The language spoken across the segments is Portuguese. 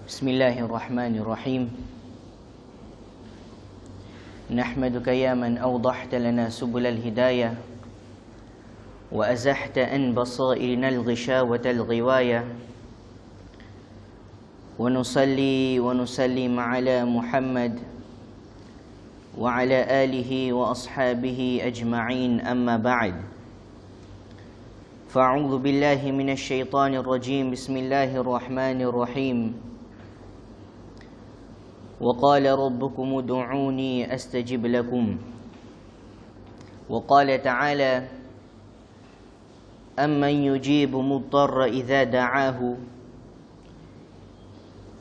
بسم الله الرحمن الرحيم نحمدك يا من أوضحت لنا سبل الهداية وأزحت عن بصائرنا الغشاوة الغواية ونصلي ونسلم على محمد وعلى آله وأصحابه أجمعين أما بعد فأعوذ بالله من الشيطان الرجيم بسم الله الرحمن الرحيم وقال ربكم ادعوني أستجب لكم وقال تعالى أمن يجيب مضطر إذا دعاه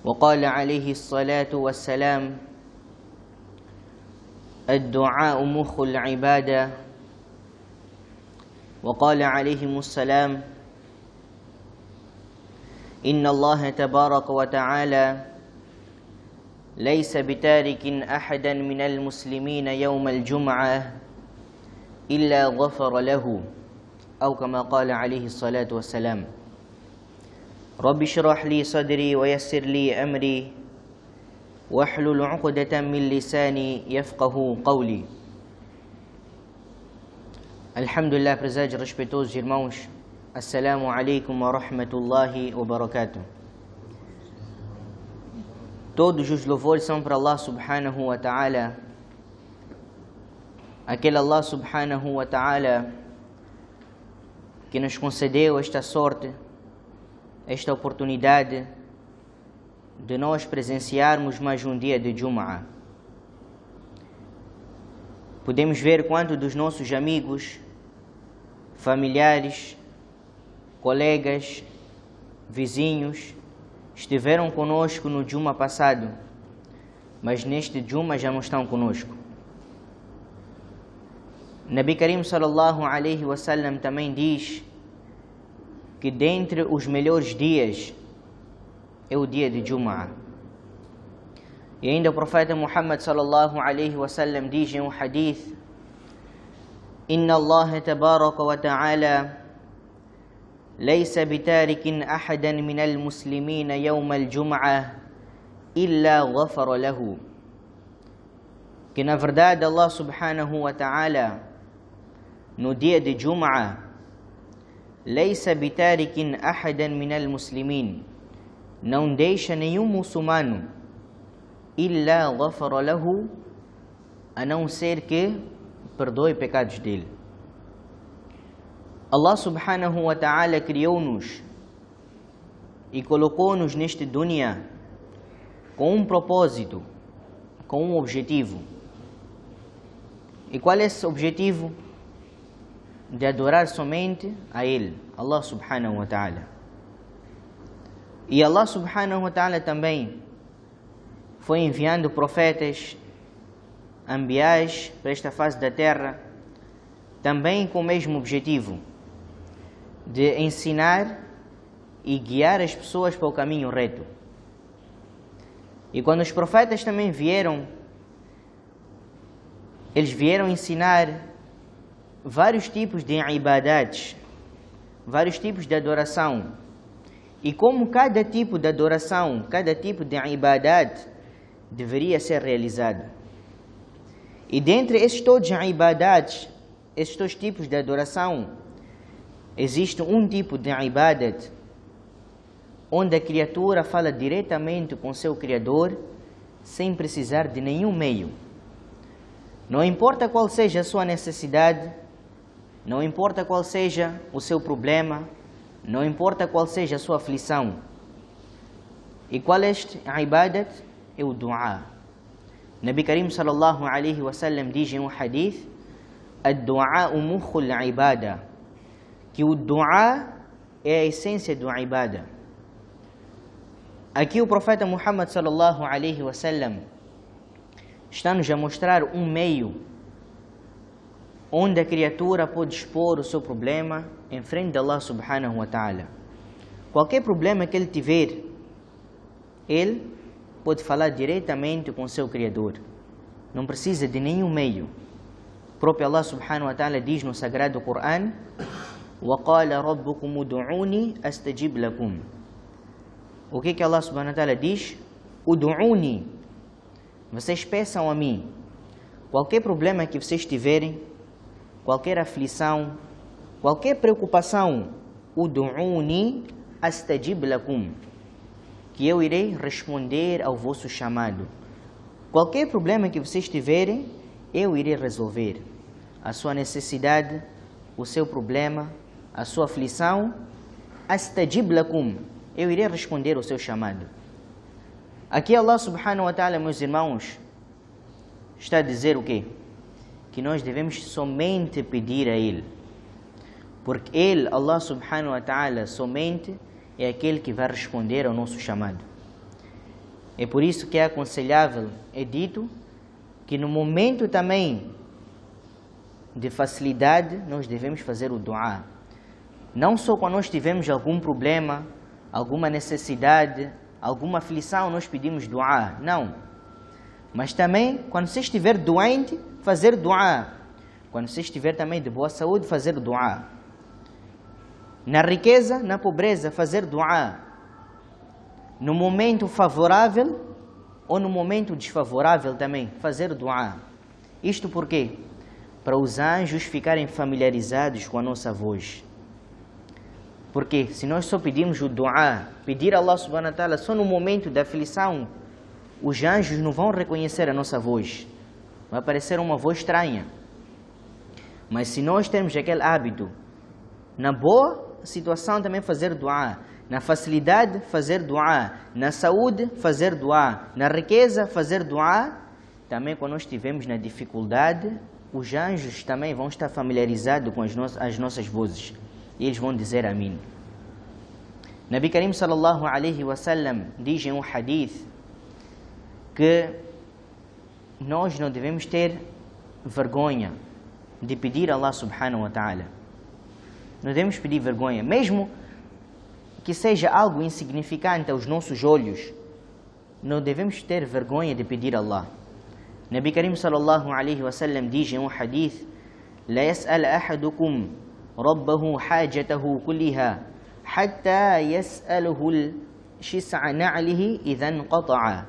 وقال عليه الصلاة والسلام الدعاء مخ العبادة وقال عليهم السلام إن الله تبارك وتعالى ليس بتارك أحدا من المسلمين يوم الجمعة إلا غفر له أو كما قال عليه الصلاة والسلام رب اشرح لي صدري ويسر لي أمري واحلل عقدة من لساني يفقه قولي. Alhamdulillah, prezados respeitosos irmãos, Assalamu alaikum wa rahmatullahi wa barakatuh. Todos os louvores são para Allah subhanahu wa ta'ala, aquele Allah subhanahu wa ta'ala que nos concedeu esta sorte, esta oportunidade de nós presenciarmos mais um dia de Jum'ah. Podemos ver quanto dos nossos amigos, familiares, colegas, vizinhos estiveram conosco no Juma passado, mas neste Juma já não estão conosco. Nabi Karim sallallahu alaihi wasallam também diz que dentre os melhores dias é o dia de Juma. E ainda o profeta Muhammad sallallahu alaihi wasallam diz em um hadith: Inna Allah tabaraka wa ta'ala ليس بتارك أحدا من المسلمين يوم الجمعة إلا غفر له. Que na verdade Allah subhanahu wa ta'ala no dia de Jum'ah ليس بتارك أحدا من المسلمين, não deixa nenhum muçulmano إلا غفر له, a não ser que perdoe pecados dele. Allah subhanahu wa ta'ala criou-nos e colocou-nos neste dunya com um propósito, com um objetivo. E qual é esse objetivo? De adorar somente a Ele, Allah subhanahu wa ta'ala. E Allah subhanahu wa ta'ala também foi enviando profetas, anbiás para esta face da terra, também com o mesmo objetivo, de ensinar e guiar as pessoas para o caminho reto. E quando os profetas também vieram, eles vieram ensinar vários tipos de ibadats, vários tipos de adoração. E como cada tipo de adoração, cada tipo de ibadat deveria ser realizado. E dentre esses todos os ibadats, esses dois tipos de adoração, existe um tipo de ibadat onde a criatura fala diretamente com seu Criador sem precisar de nenhum meio. Não importa qual seja a sua necessidade, não importa qual seja o seu problema, não importa qual seja a sua aflição. E qual é este ibadat? É o dua. Nabi Karim sallallahu alaihi wasallam diz em um hadith: Ad-du'a mukhul ibada, que o dua é a essência do ibadah. Aqui o profeta Muhammad sallallahu alaihi wasallam está-nos a mostrar um meio onde a criatura pode expor o seu problema em frente de Allah subhanahu wa ta'ala. Qualquer problema que ele tiver, ele pode falar diretamente com o seu Criador. Não precisa de nenhum meio. O próprio Allah subhanahu wa ta'ala diz no Sagrado Coran: وَقَالَ رَبُّكُمُ ادْعُونِي أَسْتَجِبْ لَكُمْ. O que Allah subhanahu wa ta'ala diz? Udu'uni. Vocês peçam a mim. Qualquer problema que vocês tiverem, qualquer aflição, qualquer preocupação, udu'uni astajib lakum, que eu irei responder ao vosso chamado. Qualquer problema que vocês tiverem, eu irei resolver. A sua necessidade, o seu problema, a sua aflição, astajib lakum, eu irei responder ao seu chamado. Aqui Allah subhanahu wa ta'ala, meus irmãos, está a dizer o quê? Que nós devemos somente pedir a Ele. Porque Ele, Allah subhanahu wa ta'ala, somente é aquele que vai responder ao nosso chamado. É por isso que é aconselhável, é dito, que no momento também de facilidade, nós devemos fazer o du'a. Não só quando nós tivermos algum problema, alguma necessidade, alguma aflição, nós pedimos du'a. Não. Mas também, quando você estiver doente, fazer du'a. Quando você estiver também de boa saúde, fazer du'a. Na riqueza, na pobreza, fazer du'a. No momento favorável ou no momento desfavorável também, fazer du'a. Isto por quê? Para os anjos ficarem familiarizados com a nossa voz. Porque se nós só pedimos o du'a, pedir a Allah subhanahu wa ta'ala só no momento da aflição, os anjos não vão reconhecer a nossa voz. Vai parecer uma voz estranha. Mas se nós temos aquele hábito, na boa situação também fazer du'a, na facilidade fazer du'a, na saúde fazer du'a, na riqueza fazer du'a, também quando nós estivermos na dificuldade, os anjos também vão estar familiarizados com as nossas vozes. E eles vão dizer amém. Nabi Karim sallallahu alaihi wasallam diz em um hadith que nós não devemos ter vergonha de pedir a Allah subhanahu wa ta'ala. Não devemos pedir vergonha, mesmo que seja algo insignificante aos nossos olhos. Não devemos ter vergonha de pedir a Allah. Nabi Karim sallallahu alaihi wasallam diz em um hadith: La yas'al ahadukum ربه حاجته كلها حتى يسأله الشسع نعله إذا انقطع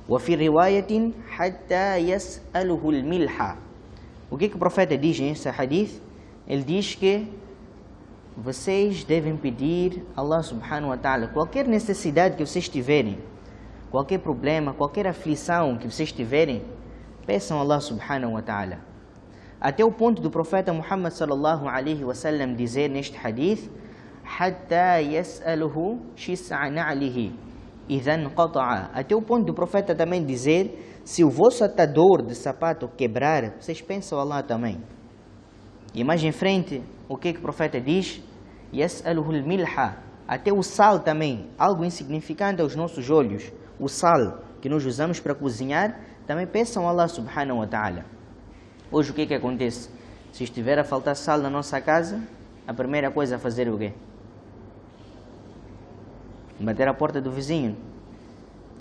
وفي رواية حتى يسأله الملح. O que o profeta diz nesse hadith? Ele diz que vocês devem pedir a Allah subhanahu wa ta'ala qualquer necessidade que vocês tiverem, qualquer problema, qualquer aflição que vocês tiverem, peçam a Allah subhanahu wa ta'ala. Até o ponto do profeta Muhammad sallallahu alaihi wasallam dizer neste hadith: "Hatta yas'aluhu shis'a na'lihi idhan qata'a." Até o ponto do profeta também dizer: se o vosso atador de sapato quebrar, vocês pensam Allah também. E mais em frente, o que o profeta diz? "Yas'aluhu al-milha." Até o sal também, algo insignificante aos nossos olhos, o sal que nós usamos para cozinhar, também peçam Allah subhanahu wa ta'ala. Hoje o que acontece? Se estiver a faltar sal na nossa casa, a primeira coisa a fazer é o quê? Bater a porta do vizinho.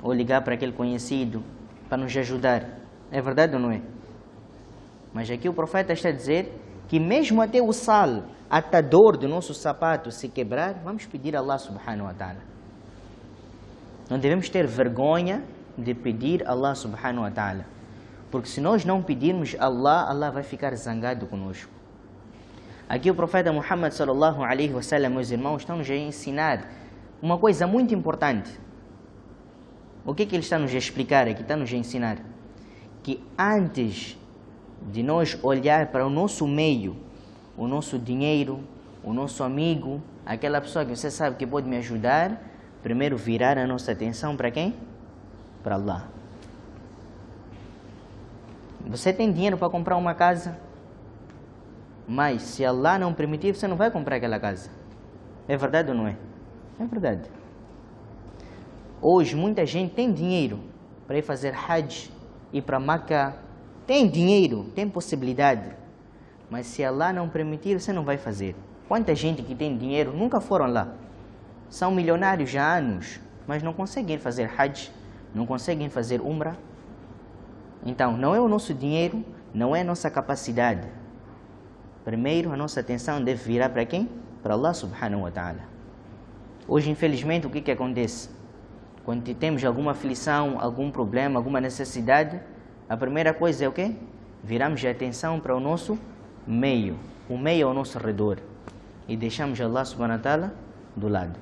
Ou ligar para aquele conhecido para nos ajudar. É verdade ou não é? Mas aqui o profeta está a dizer que mesmo até o sal atador do nosso sapato se quebrar, vamos pedir a Allah subhanahu wa ta'ala. Não devemos ter vergonha de pedir a Allah subhanahu wa ta'ala. Porque se nós não pedirmos a Allah, Allah vai ficar zangado conosco. Aqui o profeta Muhammad sallallahu alaihi wasallam, meus irmãos, está-nos a ensinar uma coisa muito importante. O que ele está nos a explicar aqui? Está nos a ensinar que antes de nós olhar para o nosso meio, o nosso dinheiro, o nosso amigo, aquela pessoa que você sabe que pode me ajudar, primeiro virar a nossa atenção para quem? Para Allah. Você tem dinheiro para comprar uma casa, mas se Allah não permitir, você não vai comprar aquela casa. É verdade ou não é? É verdade. Hoje muita gente tem dinheiro para ir fazer Hajj, ir para Makkah. Tem dinheiro, tem possibilidade. Mas se Allah não permitir, você não vai fazer. Quanta gente que tem dinheiro nunca foram lá. São milionários há anos, mas não conseguem fazer Hajj, não conseguem fazer Umrah. Então, não é o nosso dinheiro, não é a nossa capacidade. Primeiro, a nossa atenção deve virar para quem? Para Allah subhanahu wa ta'ala. Hoje, infelizmente, o que acontece? Quando temos alguma aflição, algum problema, alguma necessidade, a primeira coisa é o quê? Viramos a atenção para o nosso meio. O meio ao nosso redor. E deixamos Allah subhanahu wa ta'ala do lado.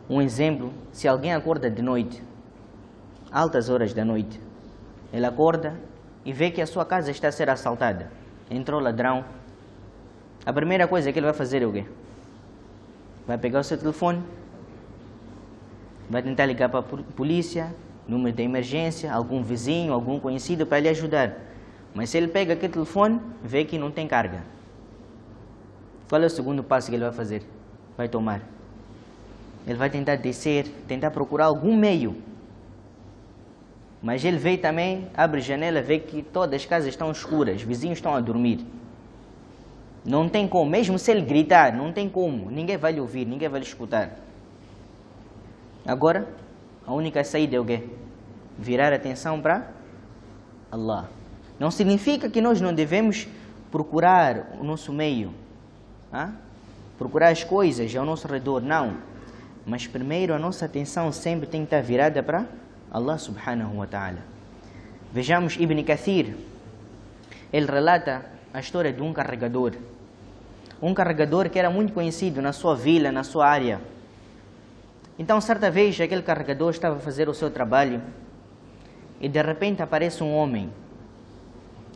Um exemplo, se alguém acorda de noite, altas horas da noite, ele acorda e vê que a sua casa está a ser assaltada. Entrou ladrão. A primeira coisa que ele vai fazer é o quê? Vai pegar o seu telefone, vai tentar ligar para a polícia, número de emergência, algum vizinho, algum conhecido para lhe ajudar. Mas se ele pega aquele telefone, vê que não tem carga. Qual é o segundo passo que ele vai fazer? Vai tomar. Ele vai tentar descer, tentar procurar algum meio. Mas ele vê também, abre a janela, vê que todas as casas estão escuras, os vizinhos estão a dormir. Não tem como, mesmo se ele gritar, não tem como. Ninguém vai lhe ouvir, ninguém vai lhe escutar. Agora, a única saída é o quê? Virar a atenção para Allah. Não significa que nós não devemos procurar o nosso meio. Procurar as coisas ao nosso redor, não. Mas primeiro a nossa atenção sempre tem que estar virada para Allah subhanahu wa ta'ala. Vejamos Ibn Kathir. Ele relata a história de um carregador. Um carregador que era muito conhecido na sua vila, na sua área. Então, certa vez, aquele carregador estava a fazer o seu trabalho e de repente aparece um homem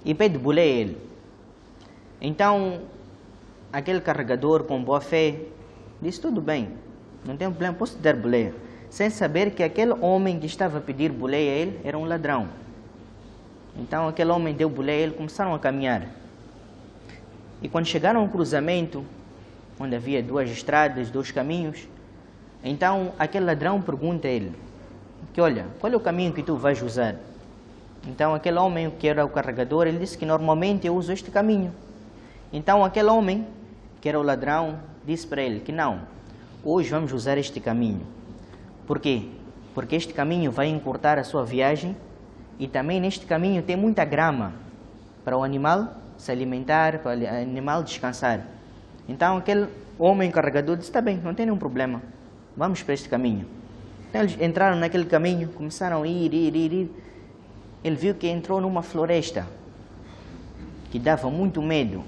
e pede boleia a ele. Então, aquele carregador com boa fé disse, tudo bem, não tem problema, posso te dar boleia. Sem saber que aquele homem que estava a pedir boleia a ele era um ladrão. Então, aquele homem deu boleia a ele, começaram a caminhar. E quando chegaram ao cruzamento, onde havia duas estradas, dois caminhos, então aquele ladrão pergunta a ele, que olha, qual é o caminho que tu vais usar? Então aquele homem que era o carregador, ele disse que normalmente eu uso este caminho. Então aquele homem, que era o ladrão, disse para ele que não, hoje vamos usar este caminho. Por quê? Porque este caminho vai encurtar a sua viagem e também neste caminho tem muita grama para o animal se alimentar, para o animal descansar. Então aquele homem carregador disse, está bem, não tem nenhum problema, vamos para este caminho. Então eles entraram naquele caminho, começaram a ir. Ele viu que entrou numa floresta que dava muito medo.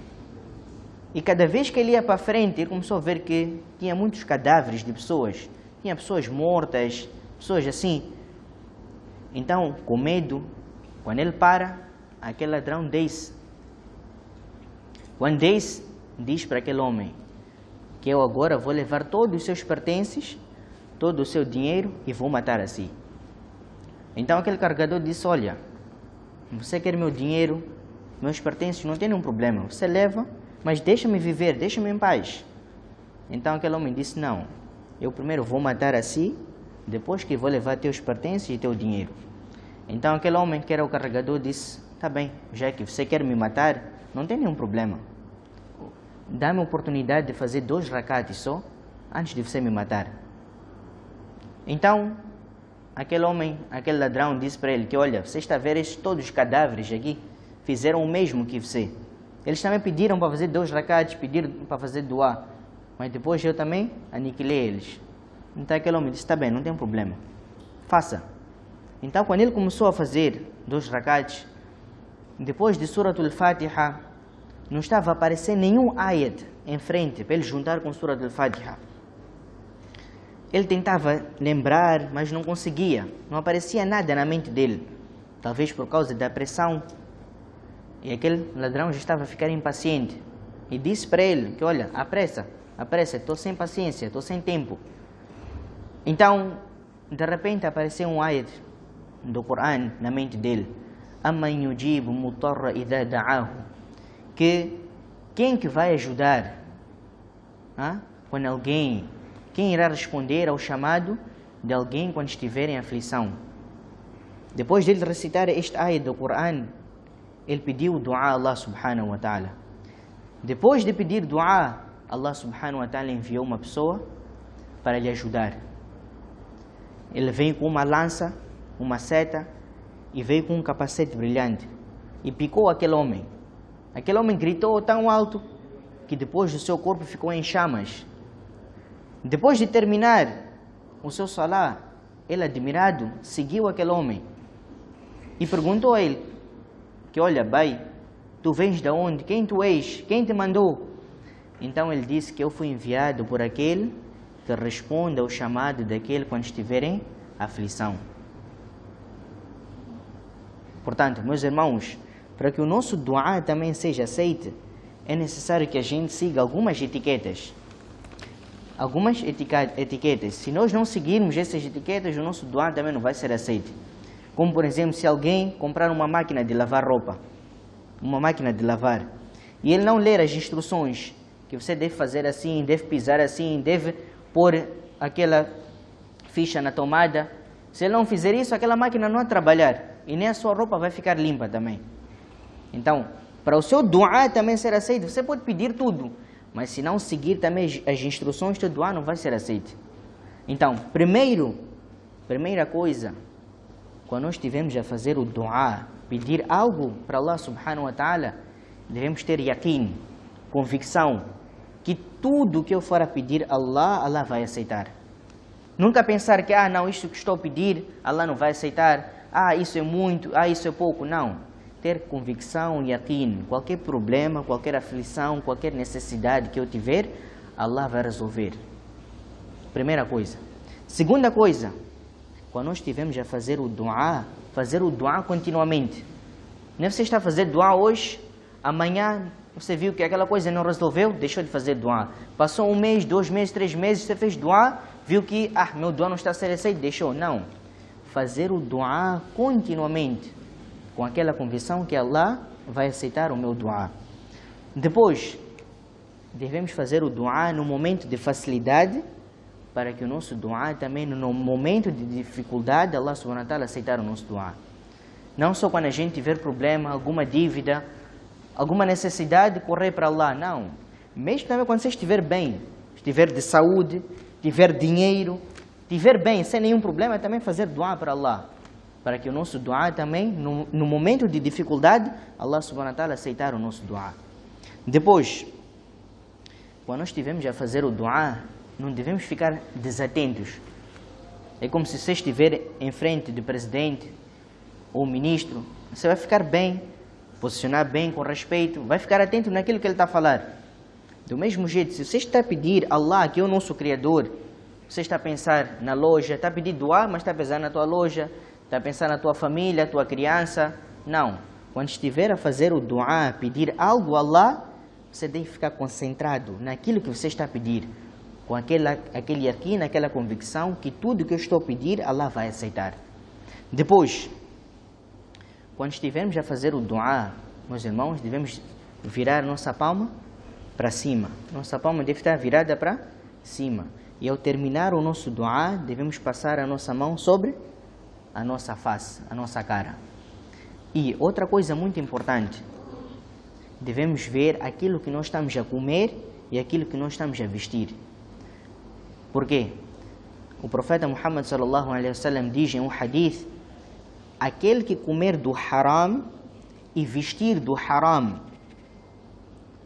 E cada vez que ele ia para frente, ele começou a ver que tinha muitos cadáveres de pessoas. Tinha pessoas mortas, pessoas assim. Então, com medo, quando ele para, aquele ladrão desce. Quando desce, diz para aquele homem que eu agora vou levar todos os seus pertences, todo o seu dinheiro e vou matar assim. Então aquele carregador disse, olha, você quer meu dinheiro, meus pertences, não tem nenhum problema. Você leva, mas deixa-me viver, deixa-me em paz. Então aquele homem disse, não, eu primeiro vou matar assim, depois que vou levar teus pertences e teu dinheiro. Então aquele homem que era o carregador disse, tá bem, já que você quer me matar, não tem nenhum problema. Dá-me a oportunidade de fazer 2 rakats só, antes de você me matar. Então, aquele homem, aquele ladrão disse para ele que, olha, você está a ver todos os cadáveres aqui, fizeram o mesmo que você. Eles também pediram para fazer 2 rakats, pediram para fazer dua, mas depois eu também aniquilei eles. Então aquele homem disse, está bem, não tem problema, faça. Então quando ele começou a fazer 2 rakats, depois de Suratul Fatiha, não estava a aparecer nenhum ayat em frente para ele juntar com Suratul Fatiha. Ele tentava lembrar, mas não conseguia. Não aparecia nada na mente dele. Talvez por causa da pressão. E aquele ladrão já estava a ficar impaciente. E disse para ele que, olha, apressa, estou sem paciência, estou sem tempo. Então, de repente apareceu um ayat do Coran na mente dele. Amman yujibu mutarra idha da'ahu. Que quem que vai ajudar? Quando alguém... Quem irá responder ao chamado de alguém quando estiver em aflição? Depois de ele recitar este ayat do Coran, ele pediu dua a Allah subhanahu wa ta'ala. Depois de pedir dua, Allah subhanahu wa ta'ala enviou uma pessoa para lhe ajudar. Ele veio com uma lança, uma seta, e veio com um capacete brilhante. E picou aquele homem. Aquele homem gritou tão alto que depois o seu corpo ficou em chamas. Depois de terminar o seu salah, ele admirado, seguiu aquele homem e perguntou a ele, que olha, bai, tu vens de onde? Quem tu és? Quem te mandou? Então ele disse que eu fui enviado por aquele que responde ao chamado daquele quando estiver em aflição. Portanto, meus irmãos, para que o nosso duá também seja aceito, é necessário que a gente siga algumas etiquetas. Algumas etiquetas. Se nós não seguirmos essas etiquetas, o nosso duá também não vai ser aceito. Como, por exemplo, se alguém comprar uma máquina de lavar roupa, uma máquina de lavar, e ele não ler as instruções, que você deve fazer assim, deve pisar assim, deve pôr aquela ficha na tomada. Se ele não fizer isso, aquela máquina não vai trabalhar e nem a sua roupa vai ficar limpa também. Então, para o seu duá também ser aceito, você pode pedir tudo, mas se não seguir também as instruções, o seu duá não vai ser aceito. Então, primeira coisa, quando nós estivermos a fazer o duá, pedir algo para Allah subhanahu wa ta'ala, devemos ter yaqeen, convicção, que tudo que eu for a pedir a Allah, Allah vai aceitar. Nunca pensar que, não, isto que estou a pedir, Allah não vai aceitar, isso é muito, isso é pouco. Não. Ter convicção, yaqeen, qualquer problema, qualquer aflição, qualquer necessidade que eu tiver, Allah vai resolver. Primeira coisa. Segunda coisa, quando nós estivermos a fazer o duá continuamente. Não é você está a fazer duá hoje, amanhã você viu que aquela coisa não resolveu, deixou de fazer duá. Passou 1 mês, 2 meses, 3 meses, você fez duá, viu que meu duá não está a ser aceito, deixou. Não. Fazer o duá continuamente, com aquela convicção que Allah vai aceitar o meu duá. Depois, devemos fazer o duá no momento de facilidade, para que o nosso duá também, no momento de dificuldade, Allah subhanahu wa ta'ala aceitar o nosso duá. Não só quando a gente tiver problema, alguma dívida, alguma necessidade, correr para Allah. Não. Mesmo também quando você estiver bem, estiver de saúde, tiver dinheiro, estiver bem, sem nenhum problema, também fazer duá para Allah. Para que o nosso duá também, no momento de dificuldade, Allah subhanahu wa ta'ala aceitar o nosso duá. Depois, quando nós estivermos a fazer o duá, não devemos ficar desatentos. É como se você estiver em frente do presidente ou ministro, você vai ficar bem, posicionar bem, com respeito, vai ficar atento naquilo que ele está a falar. Do mesmo jeito, se você está a pedir a Allah, que é o nosso Criador, você está a pensar na loja, está a pedir duá, mas está a pensar na tua loja, está a pensar na tua família, tua criança. Não. Quando estiver a fazer o duá, pedir algo a Allah, você deve ficar concentrado naquilo que você está a pedir, com aquele yaqeen, aquela convicção que tudo que eu estou a pedir, Allah vai aceitar. Depois, quando estivermos a fazer o duá, meus irmãos, devemos virar nossa palma para cima. Nossa palma deve estar virada para cima. E ao terminar o nosso duá, devemos passar a nossa mão sobre a nossa face, a nossa cara. E outra coisa muito importante, devemos ver aquilo que nós estamos a comer e aquilo que nós estamos a vestir. Por quê? O profeta Muhammad sallallahu alaihi wasallam diz em um hadith: aquele que comer do haram e vestir do haram,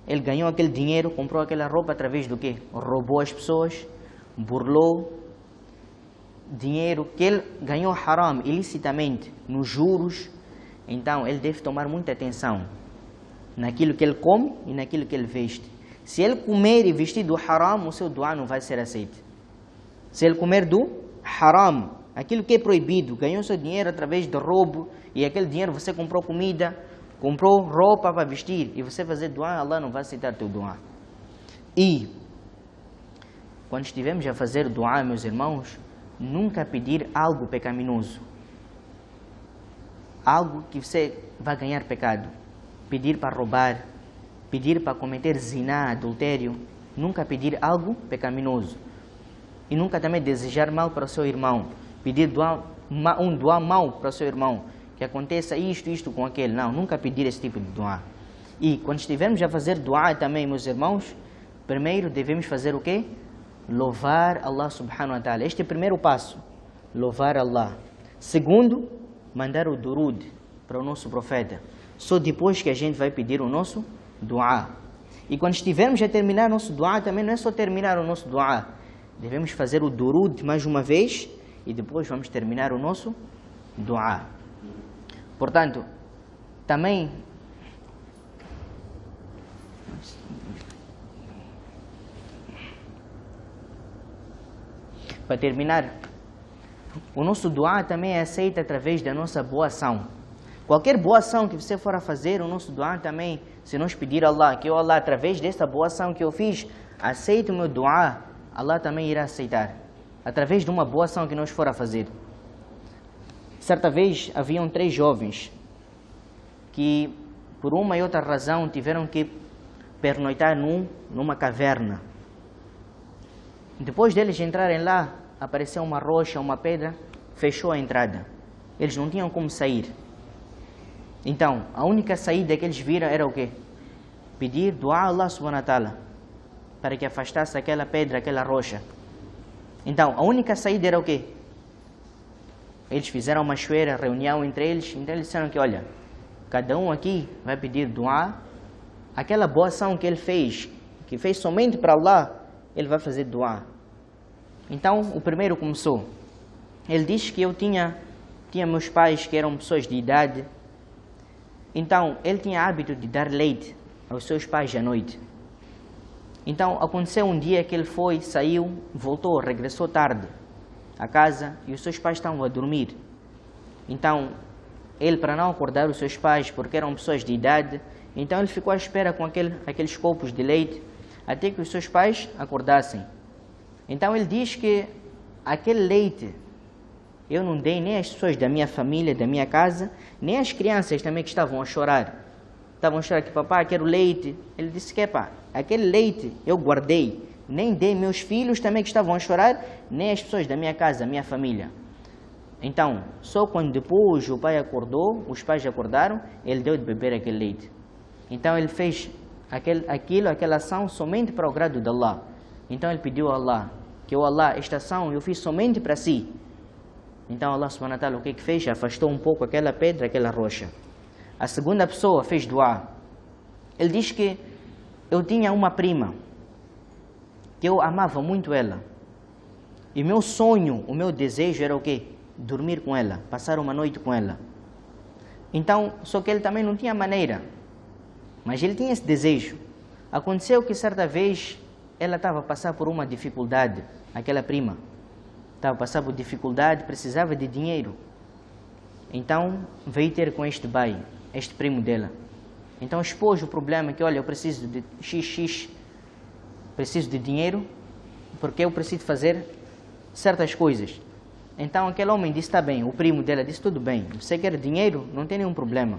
ele ganhou aquele dinheiro, comprou aquela roupa através do quê? Roubou as pessoas, burlou dinheiro que ele ganhou haram, ilicitamente, nos juros. Então ele deve tomar muita atenção naquilo que ele come e naquilo que ele veste. Se ele comer e vestir do haram, o seu duá não vai ser aceito. Se ele comer do haram, aquilo que é proibido, ganhou seu dinheiro através de roubo, e aquele dinheiro você comprou comida, comprou roupa para vestir, e você fazer duá, Allah não vai aceitar teu duá. E quando estivermos a fazer duá, meus irmãos, nunca pedir algo pecaminoso, algo que você vai ganhar pecado. Pedir para roubar, pedir para cometer zina, adultério, nunca pedir algo pecaminoso. E nunca também desejar mal para o seu irmão, pedir um duá mal para o seu irmão, que aconteça isto com aquele. Não, nunca pedir esse tipo de duá. E quando estivermos a fazer duá também, meus irmãos, primeiro devemos fazer o quê? Louvar Allah subhanahu wa ta'ala. Este é o primeiro passo, louvar Allah. Segundo, mandar o durud para o nosso profeta. Só depois que a gente vai pedir o nosso duá. E quando estivermos a terminar o nosso duá, também não é só terminar o nosso duá. Devemos fazer o durud mais uma vez e depois vamos terminar o nosso dua. Portanto, também para terminar, o nosso dua também é aceito através da nossa boa ação. Qualquer boa ação que você for a fazer, o nosso dua também, se nós pedir a Allah, que Allah, através dessa boa ação que eu fiz, aceite o meu dua, Allah também irá aceitar. Através de uma boa ação que nós for a fazer. Certa vez, haviam 3 jovens que, por uma e outra razão, tiveram que pernoitar numa caverna. Depois deles entrarem lá, apareceu uma rocha, uma pedra, fechou a entrada. Eles não tinham como sair. Então, a única saída que eles viram era o quê? Pedir dua a Allah subhanahu wa ta'ala para que afastasse aquela pedra, aquela rocha. Então, a única saída era o quê? Eles fizeram uma choeira, reunião entre eles. Então, eles disseram que, olha, cada um aqui vai pedir dua. Aquela boa ação que ele fez, que fez somente para Allah, ele vai fazer dua. Então, o primeiro começou. Ele disse que eu tinha meus pais que eram pessoas de idade. Então, ele tinha hábito de dar leite aos seus pais à noite. Então, aconteceu um dia que ele foi, saiu, voltou, regressou tarde a casa e os seus pais estavam a dormir. Então, ele, para não acordar os seus pais, porque eram pessoas de idade, então ele ficou à espera com aqueles copos de leite até que os seus pais acordassem. Então, ele diz que aquele leite eu não dei nem às pessoas da minha família, da minha casa, nem às crianças também que estavam a chorar. Estavam a chorar que, papai, quero leite. Ele disse que, pá, aquele leite eu guardei. Nem dei meus filhos também que estavam a chorar, nem às pessoas da minha casa, da minha família. Então, só quando depois o pai acordou, os pais acordaram, ele deu de beber aquele leite. Então, ele fez aquela ação somente para o grado de Allah. Então, ele pediu a Allah, que o Allah, esta ação eu fiz somente para si. Então Allah subhanahu wa ta'ala o que fez? Afastou um pouco aquela pedra, aquela rocha. A segunda pessoa fez dua. Ele diz que eu tinha uma prima, que eu amava muito ela. E meu sonho, o meu desejo era o quê? Dormir com ela, passar uma noite com ela. Então, só que ele também não tinha maneira. Mas ele tinha esse desejo. Aconteceu que certa vez ela estava a passar por uma dificuldade, aquela prima. Estava a passar por dificuldade, precisava de dinheiro. Então, veio ter com este pai, este primo dela. Então, expôs o problema que, olha, eu preciso de XX, preciso de dinheiro, porque eu preciso fazer certas coisas. Então, aquele homem disse, está bem, o primo dela disse, tudo bem, você quer dinheiro? Não tem nenhum problema.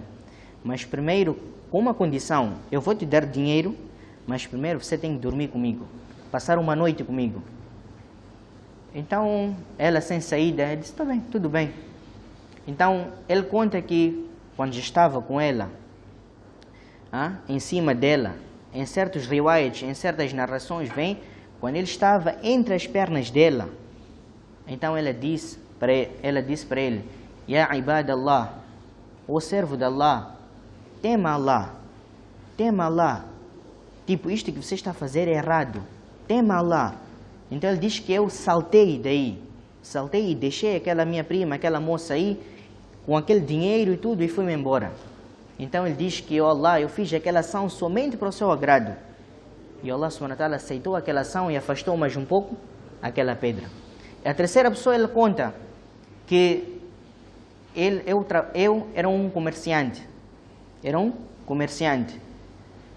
Mas primeiro, com uma condição, eu vou te dar dinheiro, mas primeiro você tem que dormir comigo, passar uma noite comigo. Então, ela sem saída, ela disse, está bem, tudo bem. Então, ele conta que quando estava com ela, em cima dela, em certos riwayats, em certas narrações, vem, quando ele estava entre as pernas dela, então ela disse para ele, Ya ibadallah, o servo de Allah, tema Allah, tema Allah. Tipo, isto que você está a fazer é errado, tema Allah. Então ele diz que eu saltei daí, saltei e deixei aquela minha prima, aquela moça aí, com aquele dinheiro e tudo, e fui-me embora. Então ele diz que, Allah, eu fiz aquela ação somente para o seu agrado. E Allah subhanahu wa ta'ala aceitou aquela ação e afastou mais um pouco aquela pedra. E a terceira pessoa, ele conta que eu era um comerciante. Era um comerciante.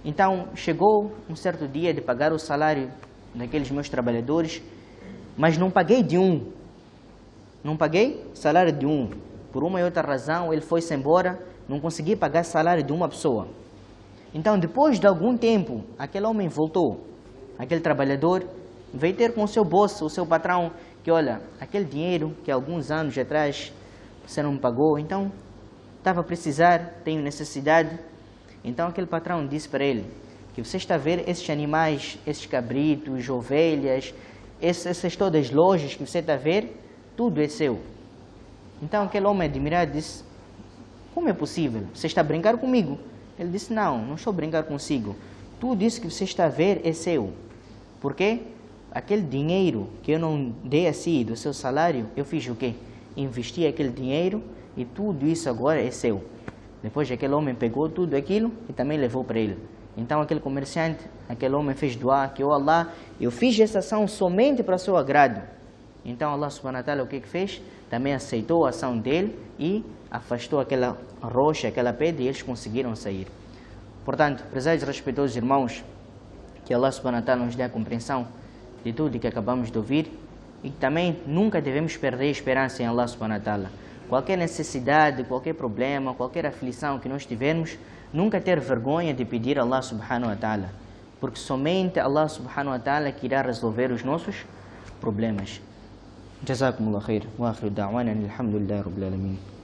Então chegou um certo dia de pagar o salário daqueles meus trabalhadores, mas não paguei de um. Não paguei salário de um. Por uma e outra razão, ele foi-se embora, não consegui pagar salário de uma pessoa. Então, depois de algum tempo, aquele homem voltou. Aquele trabalhador veio ter com o seu boss, o seu patrão, que olha, aquele dinheiro que alguns anos atrás você não me pagou, então estava a precisar, tenho necessidade. Então, aquele patrão disse para ele, que você está a ver esses animais, esses cabritos, ovelhas, essas todas lojas que você está a ver, tudo é seu. Então aquele homem admirado disse, como é possível? Você está a brincar comigo? Ele disse, não estou a brincar consigo. Tudo isso que você está a ver é seu. Por quê? aquele dinheiro que eu não dei a si do seu salário, eu fiz o quê? Investi aquele dinheiro e tudo isso agora é seu. Depois aquele homem pegou tudo aquilo e também levou para ele. Então aquele comerciante, aquele homem fez doar que, Allah, eu fiz essa ação somente para o seu agrado. Então Allah subhanahu wa ta'ala o que fez? Também aceitou a ação dele e afastou aquela rocha, aquela pedra e eles conseguiram sair. Portanto, prezados e respeitosos irmãos, que Allah subhanahu wa ta'ala nos dê a compreensão de tudo que acabamos de ouvir e também nunca devemos perder a esperança em Allah subhanahu wa ta'ala. Qualquer necessidade, qualquer problema, qualquer aflição que nós tivermos, nunca ter vergonha de pedir a Allah subhanahu wa ta'ala, porque somente Allah subhanahu wa ta'ala que irá resolver os nossos problemas. Jazakumullah khair. Wa akhiru da'wana alhamdulillahi rabbil alamin.